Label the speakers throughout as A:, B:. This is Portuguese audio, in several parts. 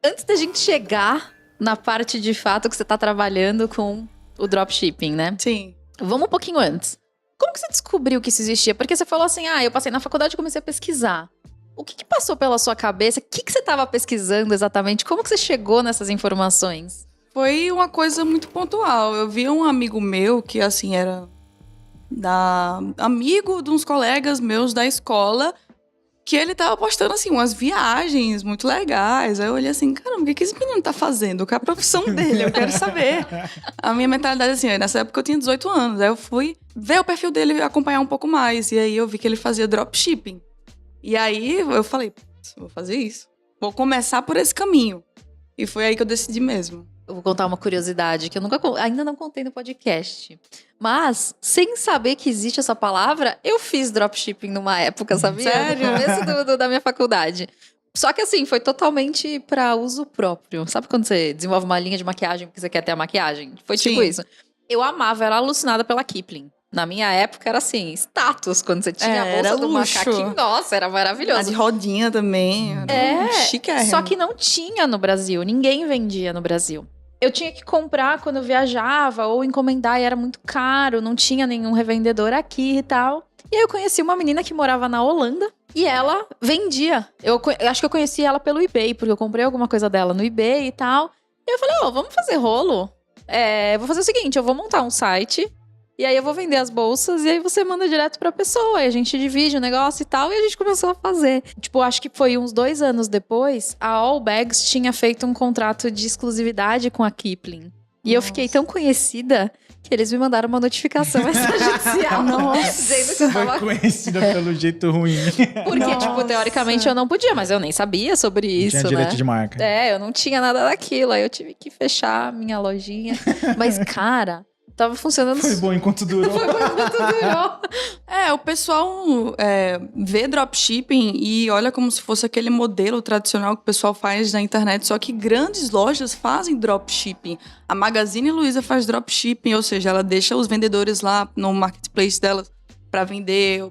A: Antes da gente chegar na parte de fato que você tá trabalhando com o dropshipping, né?
B: Sim.
A: Vamos um pouquinho antes. Como que você descobriu que isso existia? Porque você falou assim, eu passei na faculdade e comecei a pesquisar. O que passou pela sua cabeça? O que você estava pesquisando exatamente? Como que você chegou nessas informações?
B: Foi uma coisa muito pontual. Eu vi um amigo meu que, assim, era amigo de uns colegas meus da escola, que ele tava postando, assim, umas viagens muito legais. Aí eu olhei assim, caramba, o que esse menino tá fazendo? Qual é a profissão dele? Eu quero saber. A minha mentalidade, assim, nessa época eu tinha 18 anos. Aí eu fui ver o perfil dele e acompanhar um pouco mais. E aí eu vi que ele fazia dropshipping. E aí eu falei, vou fazer isso. Vou começar por esse caminho. E foi aí que eu decidi mesmo.
A: Eu vou contar uma curiosidade que eu ainda não contei no podcast. Mas, sem saber que existe essa palavra, eu fiz dropshipping numa época, sabia?
B: Sério?
A: No começo da minha faculdade. Só que assim, foi totalmente para uso próprio. Sabe quando você desenvolve uma linha de maquiagem porque você quer ter a maquiagem? Foi tipo
B: Sim.
A: isso. Eu amava, era alucinada pela Kipling. Na minha época era assim, status, quando você tinha a bolsa do macaquinho. Nossa, era maravilhoso.
B: A de rodinha também. Chiquérrimo.
A: Só que não tinha no Brasil, ninguém vendia no Brasil. Eu tinha que comprar quando eu viajava ou encomendar e era muito caro, não tinha nenhum revendedor aqui e tal. E aí eu conheci uma menina que morava na Holanda e ela vendia. Eu acho que eu conheci ela pelo eBay, porque eu comprei alguma coisa dela no eBay e tal. E eu falei, vamos fazer rolo? Eu vou fazer o seguinte, eu vou montar um site e aí eu vou vender as bolsas e aí você manda direto pra pessoa. E a gente divide o negócio e tal. E a gente começou a fazer. Tipo, acho que foi uns 2 anos depois, a All Bags tinha feito um contrato de exclusividade com a Kipling. E eu fiquei tão conhecida que eles me mandaram uma notificação extrajudicial. Dizendo que eu tava...
C: Foi conhecida pelo jeito ruim.
A: Porque, tipo, teoricamente eu não podia, mas eu nem sabia sobre isso,
C: Tinha direito
A: né?
C: de marca.
A: Eu não tinha nada daquilo. Aí eu tive que fechar minha lojinha. Mas, cara... Tava funcionando...
C: Foi bom enquanto durou.
A: Foi bom enquanto durou.
B: O pessoal vê dropshipping e olha como se fosse aquele modelo tradicional que o pessoal faz na internet, só que grandes lojas fazem dropshipping. A Magazine Luiza faz dropshipping, ou seja, ela deixa os vendedores lá no marketplace dela para vender.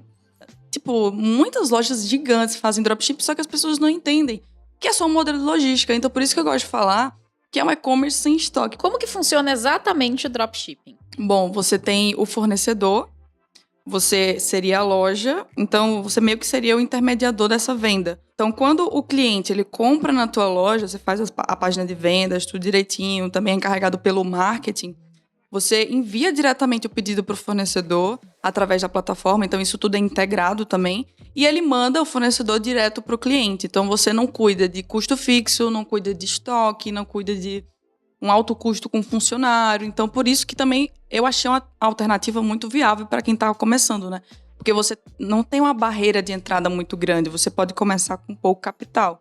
B: Tipo, muitas lojas gigantes fazem dropshipping, só que as pessoas não entendem que é só um modelo de logística. Então, por isso que eu gosto de falar que é um e-commerce sem estoque.
A: Como que funciona exatamente o dropshipping?
B: Bom, você tem o fornecedor, você seria a loja, então você meio que seria o intermediador dessa venda. Então, quando o cliente ele compra na tua loja, você faz a página de vendas, tudo direitinho, também é encarregado pelo marketing, você envia diretamente o pedido para o fornecedor através da plataforma, então isso tudo é integrado também, e ele manda o fornecedor direto para o cliente. Então, você não cuida de custo fixo, não cuida de estoque, não cuida de um alto custo com funcionário. Então, por isso que também eu achei uma alternativa muito viável para quem está começando, né? Porque você não tem uma barreira de entrada muito grande, você pode começar com pouco capital.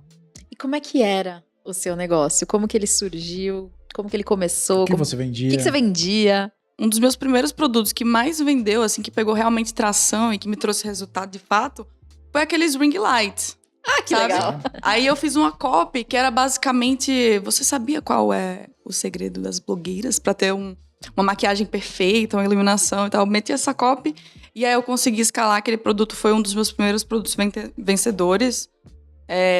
A: E como é que era o seu negócio? Como que ele surgiu? Como que ele começou?
C: O que você vendia?
A: O que você vendia?
B: Um dos meus primeiros produtos que mais vendeu, assim, que pegou realmente tração e que me trouxe resultado de fato, foi aqueles ring lights.
A: Ah, que legal.
B: Aí eu fiz uma copy que era basicamente... Você sabia qual é o segredo das blogueiras para ter uma maquiagem perfeita, uma iluminação e tal? Eu meti essa copy e aí eu consegui escalar. Aquele produto foi um dos meus primeiros produtos vencedores.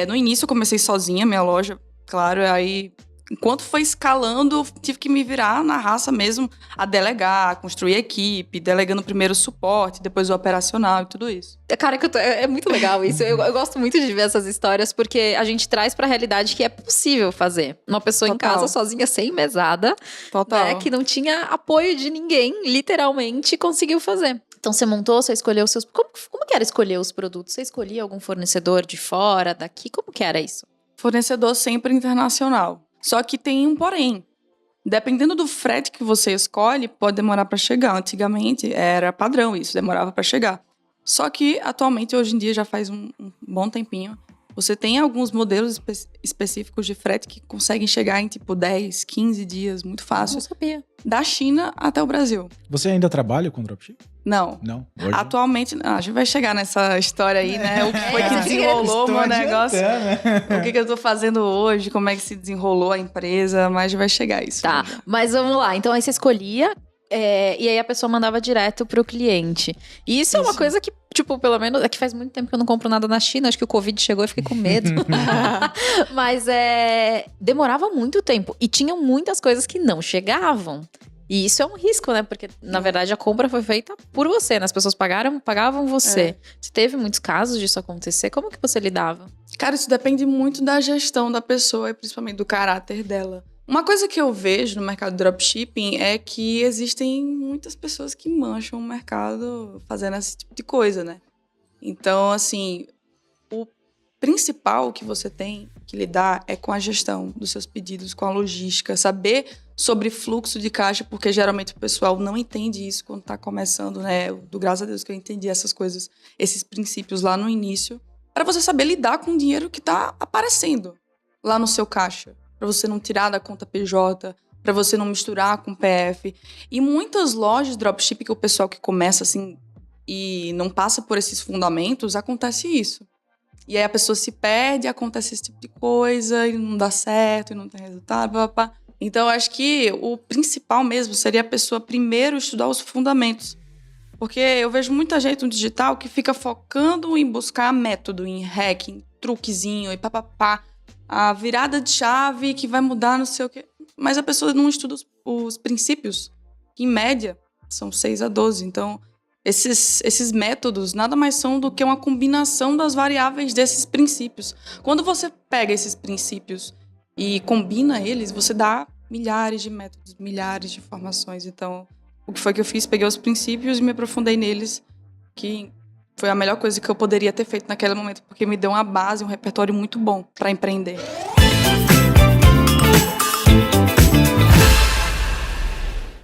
B: No início eu comecei sozinha, minha loja, claro. Aí, enquanto foi escalando, tive que me virar na raça mesmo a delegar, a construir equipe, delegando primeiro o suporte, depois o operacional e tudo isso.
A: Cara, é muito legal isso. Eu gosto muito de ver essas histórias, porque a gente traz pra realidade que é possível fazer. Uma pessoa em casa sozinha, sem mesada, né, que não tinha apoio de ninguém, literalmente, conseguiu fazer. Então você montou, você escolheu os seus... Como que era escolher os produtos? Você escolhia algum fornecedor de fora, daqui? Como que era isso?
B: Fornecedor sempre internacional. Só que tem um porém. Dependendo do frete que você escolhe, pode demorar para chegar. Antigamente era padrão isso, demorava para chegar. Só que atualmente, hoje em dia, já faz um bom tempinho, você tem alguns modelos específicos de frete que conseguem chegar em tipo 10, 15 dias, muito fácil.
A: Não sabia.
B: Da China até o Brasil.
C: Você ainda trabalha com dropshipping?
B: Não.
C: Não? Hoje?
B: Atualmente, a gente vai chegar nessa história aí, né? O que foi que desenrolou o meu negócio. O que eu tô fazendo hoje, como é que se desenrolou a empresa, mas vai chegar isso.
A: Tá, mas vamos lá. Então aí você escolhia e aí a pessoa mandava direto pro cliente. E isso é uma coisa que, tipo, pelo menos, é que faz muito tempo que eu não compro nada na China, acho que o Covid chegou e eu fiquei com medo. Mas demorava muito tempo e tinham muitas coisas que não chegavam. E isso é um risco, né? Porque, na verdade, a compra foi feita por você, né? As pessoas pagavam você. Você teve muitos casos disso acontecer, como que você lidava?
B: Cara, isso depende muito da gestão da pessoa e principalmente do caráter dela. Uma coisa que eu vejo no mercado de dropshipping é que existem muitas pessoas que mancham o mercado fazendo esse tipo de coisa, né? Então, assim, o principal que você tem que lidar é com a gestão dos seus pedidos, com a logística, saber sobre fluxo de caixa, porque geralmente o pessoal não entende isso quando está começando, né? Graças a Deus que eu entendi essas coisas, esses princípios lá no início, para você saber lidar com o dinheiro que está aparecendo lá no seu caixa, para você não tirar da conta PJ, para você não misturar com PF. E muitas lojas de dropship que o pessoal que começa assim e não passa por esses fundamentos, acontece isso. E aí a pessoa se perde, acontece esse tipo de coisa, e não dá certo, e não tem resultado, papá. Então, eu acho que o principal mesmo seria a pessoa primeiro estudar os fundamentos. Porque eu vejo muita gente no digital que fica focando em buscar método, em hack, em truquezinho, e papapá. A virada de chave que vai mudar não sei o quê. Mas a pessoa não estuda os princípios, que em média são 6 a 12. Então, esses métodos nada mais são do que uma combinação das variáveis desses princípios. Quando você pega esses princípios e combina eles, você dá milhares de métodos, milhares de informações. Então, o que foi que eu fiz? Peguei os princípios e me aprofundei neles, que foi a melhor coisa que eu poderia ter feito naquele momento, porque me deu uma base, um repertório muito bom para empreender.